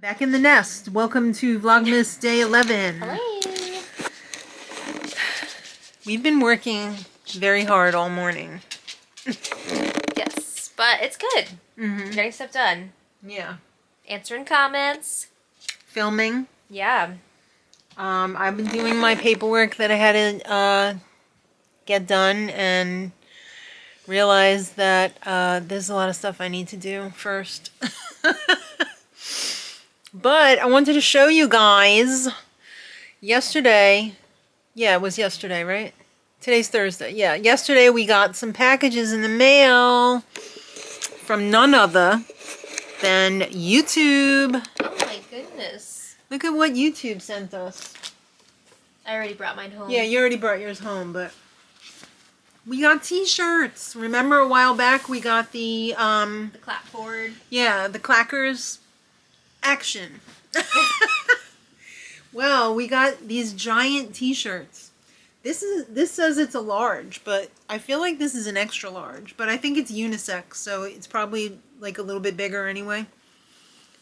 Back in the nest. Welcome to Vlogmas Day 11. Hello. We've been working very hard all morning. Yes, but it's good. Getting stuff done. Yeah. Answering comments. Filming. Yeah. I've been doing my paperwork that I had to get done and realized that there's a lot of stuff I need to do first. But I wanted to show you guys yesterday. Yeah, it was yesterday, right? Today's Thursday. Yeah, yesterday we got some packages in the mail from none other than YouTube. Oh my goodness. Look at what YouTube sent us. I already brought mine home. Yeah, you already brought yours home, but we got t-shirts. Remember a while back we got the clapboard. Yeah, the clackers action. Well, we got these giant t-shirts. This says it's a large, but I feel like this is an extra large, but I think it's unisex, so it's probably like a little bit bigger anyway.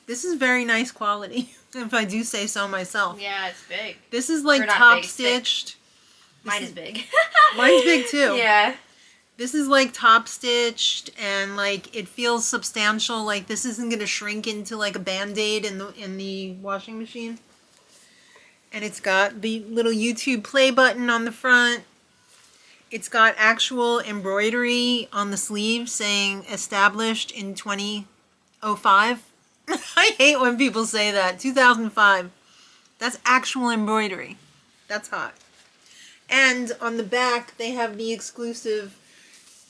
This is very nice quality, if I do say so myself. Yeah, it's big. This is like Or not top big, stitched. Mine is big. Mine's big too. Yeah. This is like top stitched and like it feels substantial. Like this isn't gonna shrink into like a Band-Aid in the washing machine. And it's got the little YouTube play button on the front. It's got actual embroidery on the sleeve saying established in 2005. I hate when people say that. 2005. That's actual embroidery. That's hot. And on the back they have the exclusive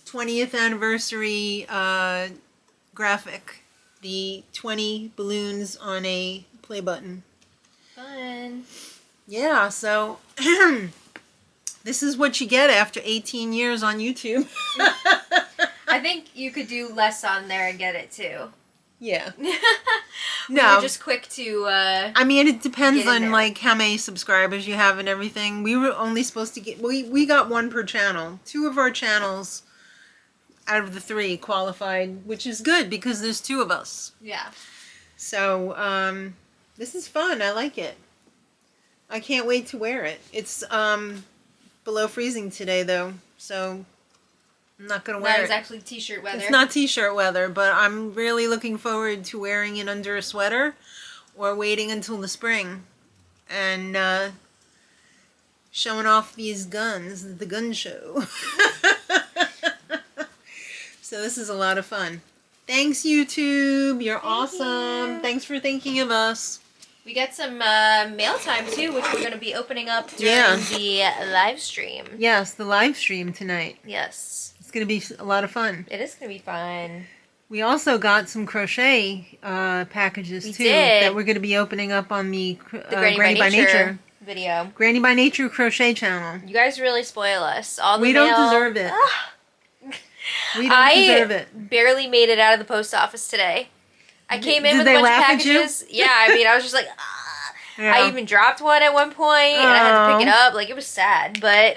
20th anniversary graphic. The 20 balloons on a play button. Fun. Yeah, so this is what you get after 18 years on YouTube. I think you could do less on there and get it too. Yeah. No. We're just quick to I mean, it depends on there. like how many subscribers you have and everything. We were only supposed to get we got one per channel. 2 of our channels out of the 3 qualified, which is good because there's 2 of us. Yeah. So, this is fun. I like it. I can't wait to wear it. It's below freezing today though, so I'm not going to wear it. That is actually t-shirt weather. It's not t-shirt weather, but I'm really looking forward to wearing it under a sweater or waiting until the spring and showing off these guns, the gun show. So this is a lot of fun. Thanks, YouTube. You're awesome. You. Thanks for thinking of us. We got some mail time too, which we're going to be opening up during the live stream. Yes, the live stream tonight. Yes. It's going to be a lot of fun. It is going to be fun. We also got some crochet packages too did. that we're going to be opening up on the Granny by Nature video. Granny by Nature crochet channel. You guys really spoil us. All the We mail, don't deserve it. We don't deserve it. Barely made it out of the post office today. I came in Did with they a bunch of laugh at you? packages. Yeah, I mean, I was just like, Yeah. I even dropped one at one point, and I had to pick it up. Like, it was sad, but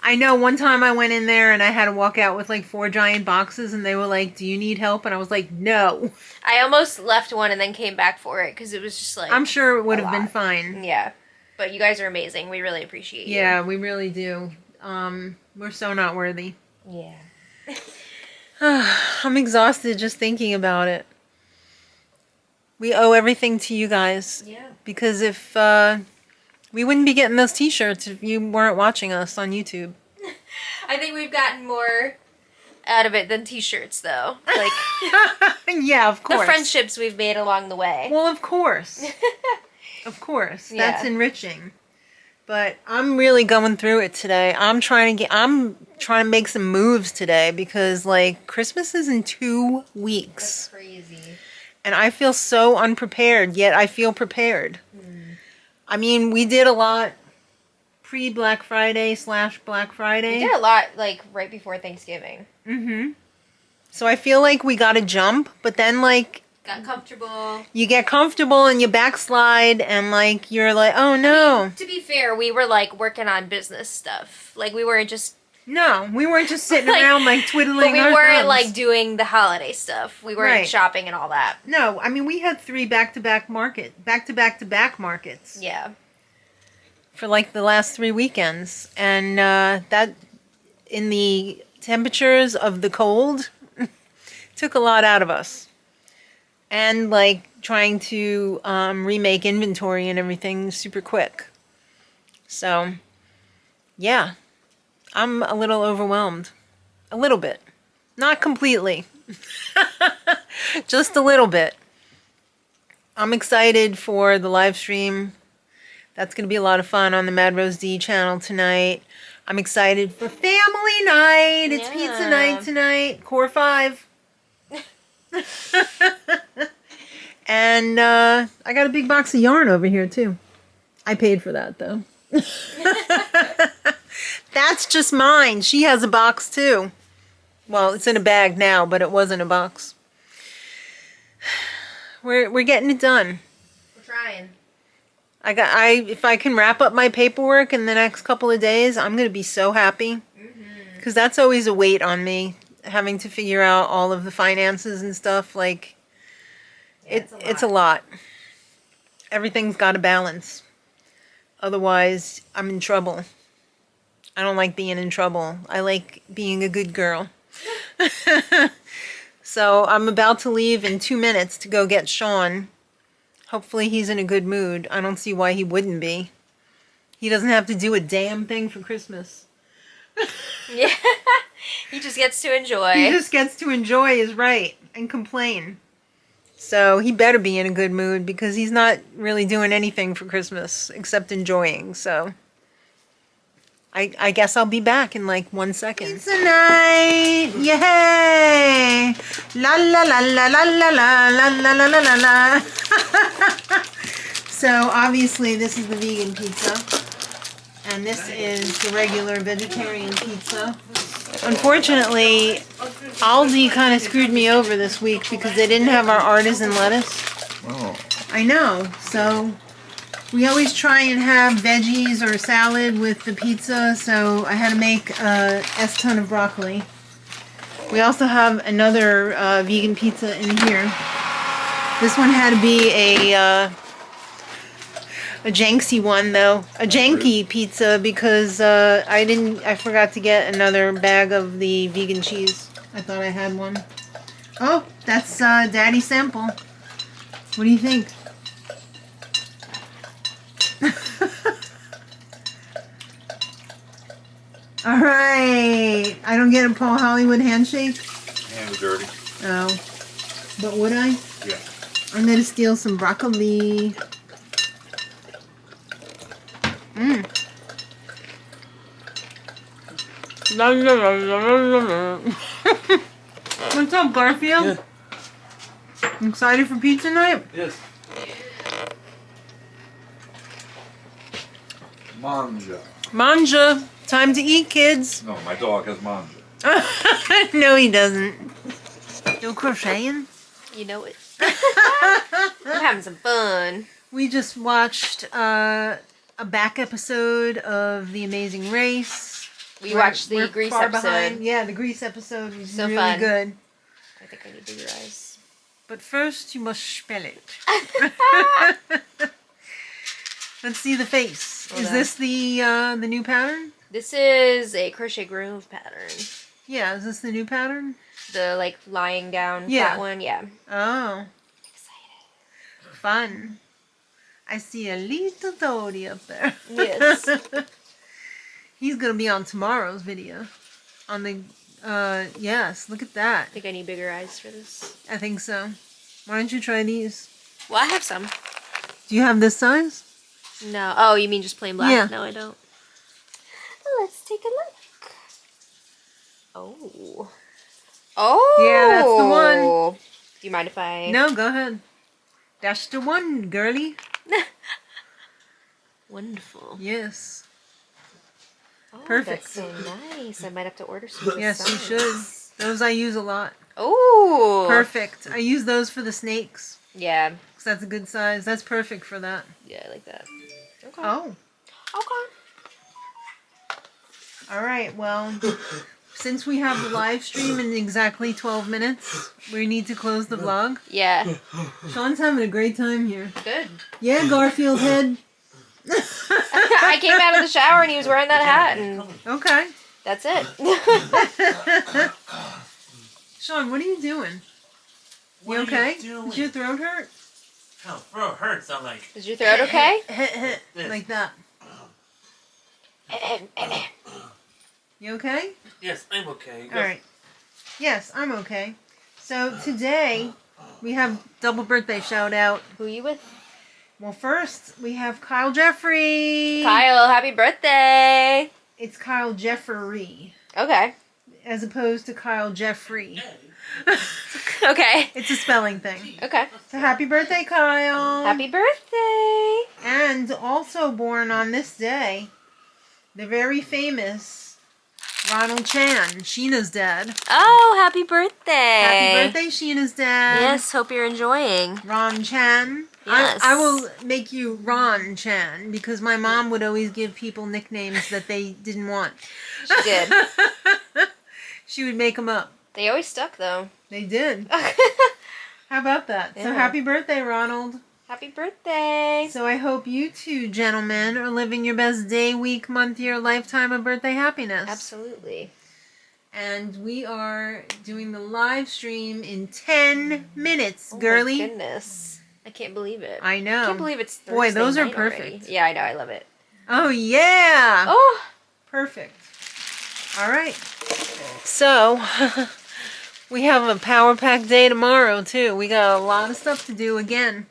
I know one time I went in there and I had to walk out with like 4 giant boxes and they were like, do you need help? And I was like, no. I almost left one and then came back for it because it was just like, I'm sure it would a have been lot. fine. Yeah, but you guys are amazing. We really appreciate you. Yeah, we really do. We're so not worthy. Yeah. I'm exhausted just thinking about it. We owe everything to you guys. Yeah. Because if we wouldn't be getting those t-shirts if you weren't watching us on YouTube. I think we've gotten more out of it than t-shirts, though. Like, Yeah, of course. the friendships we've made along the way. Well, of course. Of course. Yeah. That's enriching. But I'm really going through it today. I'm trying to make some moves today because like Christmas is in 2 weeks. That's crazy. And I feel so unprepared, yet I feel prepared. I mean, we did a lot pre-Black Friday / Black Friday. We did a lot, like, right before Thanksgiving. So I feel like we got to jump, but then, like, Got comfortable. you get comfortable and you backslide, and, like, you're like, oh, no. To be fair, we were, like, working on business stuff. Like, we weren't just No, we weren't just sitting around like twiddling But we our weren't thumbs. like doing the holiday stuff. We weren't Right. shopping and all that. No, I mean we had 3 back-to-back markets. Yeah. For like the last 3 weekends, and that in the temperatures of the cold took a lot out of us. And like trying to remake inventory and everything super quick. So, yeah, I'm a little overwhelmed. A little bit. Not completely. Just a little bit. I'm excited for the live stream. That's going to be a lot of fun on the Mad Rose D channel tonight. I'm excited for family night. It's pizza night tonight. Core 5. And I got a big box of yarn over here too. I paid for that though. That's just mine. She has a box too. Well, it's in a bag now, but it was in a box. We're getting it done. We're trying. If I can wrap up my paperwork in the next couple of days, I'm gonna be so happy. Because that's always a weight on me, having to figure out all of the finances and stuff. Like, it's a lot. Everything's got to balance. Otherwise, I'm in trouble. I don't like being in trouble. I like being a good girl. So I'm about to leave in 2 minutes to go get Sean. Hopefully he's in a good mood. I don't see why he wouldn't be. He doesn't have to do a damn thing for Christmas. Yeah. He just gets to enjoy. He just gets to enjoy is right and complain. So he better be in a good mood because he's not really doing anything for Christmas except enjoying. So I guess I'll be back in like 1 second. Pizza night! Yay! La la la la la la la la la la la la. So obviously this is the vegan pizza. And this is the regular vegetarian pizza. Unfortunately, Aldi kind of screwed me over this week because they didn't have our artisan lettuce. Oh. I know, so we always try and have veggies or salad with the pizza, so I had to make a S-ton of broccoli. We also have another vegan pizza in here. This one had to be a janksy one though, a janky pizza because I forgot to get another bag of the vegan cheese. I thought I had one. Oh, that's Daddy's sample. What do you think? All right. I don't get a Paul Hollywood handshake. Hands dirty. Oh, but would I? Yeah. I'm gonna steal some broccoli. La, la, la, la, la, la. What's up, Garfield? Yeah. Excited for pizza night? Yes. Manja. Manja. Time to eat, kids. No, my dog has manja. No, he doesn't. Still crocheting? You know it. I'm having some fun. We just watched a back episode of The Amazing Race. We watched the We're Grease far episode. behind. Yeah, the Grease episode was So really fun. good. I think I need bigger eyes. But first, you must spell it. Let's see the face. Hold Is on. this the new pattern? This is a crochet groove pattern. Yeah, is this the new pattern? The like lying down Yeah. flat one, yeah. Oh, Excited. fun. I see a little toady up there. Yes. He's gonna be on tomorrow's video. On the, yes, look at that. I think I need bigger eyes for this. I think so. Why don't you try these? Well, I have some. Do you have this size? No. Oh, you mean just plain black? Yeah. No, I don't. Let's take a look. Oh. Oh. Yeah, that's the one. Do you mind if I... No, go ahead. That's the one, girly. Wonderful. Yes. Oh, Perfect. That's so nice. I might have to order some. Yes, you should. Those I use a lot. Oh. Perfect. I use those for the snakes. Yeah. Because that's a good size. That's perfect for that. Yeah, I like that. Okay. Oh. Okay. All right, well, since we have the live stream in exactly 12 minutes, we need to close the vlog. Yeah. Sean's having a great time here. Good. Yeah, Garfield head. I came out of the shower and he was wearing that hat, and Okay. that's it. Sean, what are you doing? What You are okay? you doing? Did your throat hurt? Oh, throat hurts. I'm like, Is your throat okay? Like that. You okay? yes, I'm okay. All right. Yes, I'm okay. So today we have double birthday shout out. Who you with? Well, first we have Kyle Jeffrey. Kyle, happy birthday. It's Kyle Jeffrey Okay. as opposed to Kyle Jeffrey. Okay. It's a spelling thing. Okay. So happy birthday, Kyle. Happy birthday. And also born on this day, the very famous Ronald Chan, Sheena's dad. Oh, happy birthday. Happy birthday, Sheena's dad. Yes, hope you're enjoying. Ron Chan. Yes. I will make you Ron Chan because my mom would always give people nicknames that they didn't want. She did. She would make them up. They always stuck, though. They did. How about that? So Yeah. happy birthday, Ronald. Happy birthday. So I hope you two gentlemen are living your best day, week, month, year, lifetime of birthday happiness. Absolutely. And we are doing the live stream in 10 minutes, Oh girly. my goodness. I can't believe it. I know. I can't believe it's Thursday Boy, those are night already. perfect. Yeah, I know. I love it. Oh, yeah. Oh. Perfect. All right. So, we have a power pack day tomorrow, too. We got a lot of stuff to do again.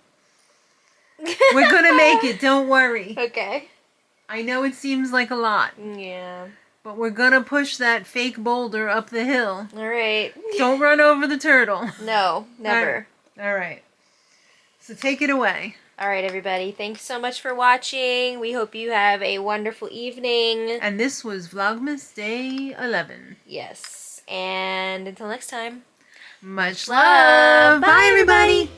We're going to make it. Don't worry. Okay. I know it seems like a lot, Yeah. but we're going to push that fake boulder up the hill. All right. Don't run over the turtle. No, never. All right. So take it away. All right, everybody. Thanks so much for watching. We hope you have a wonderful evening. And this was Vlogmas Day 11. Yes. And until next time. Much love. Bye, everybody.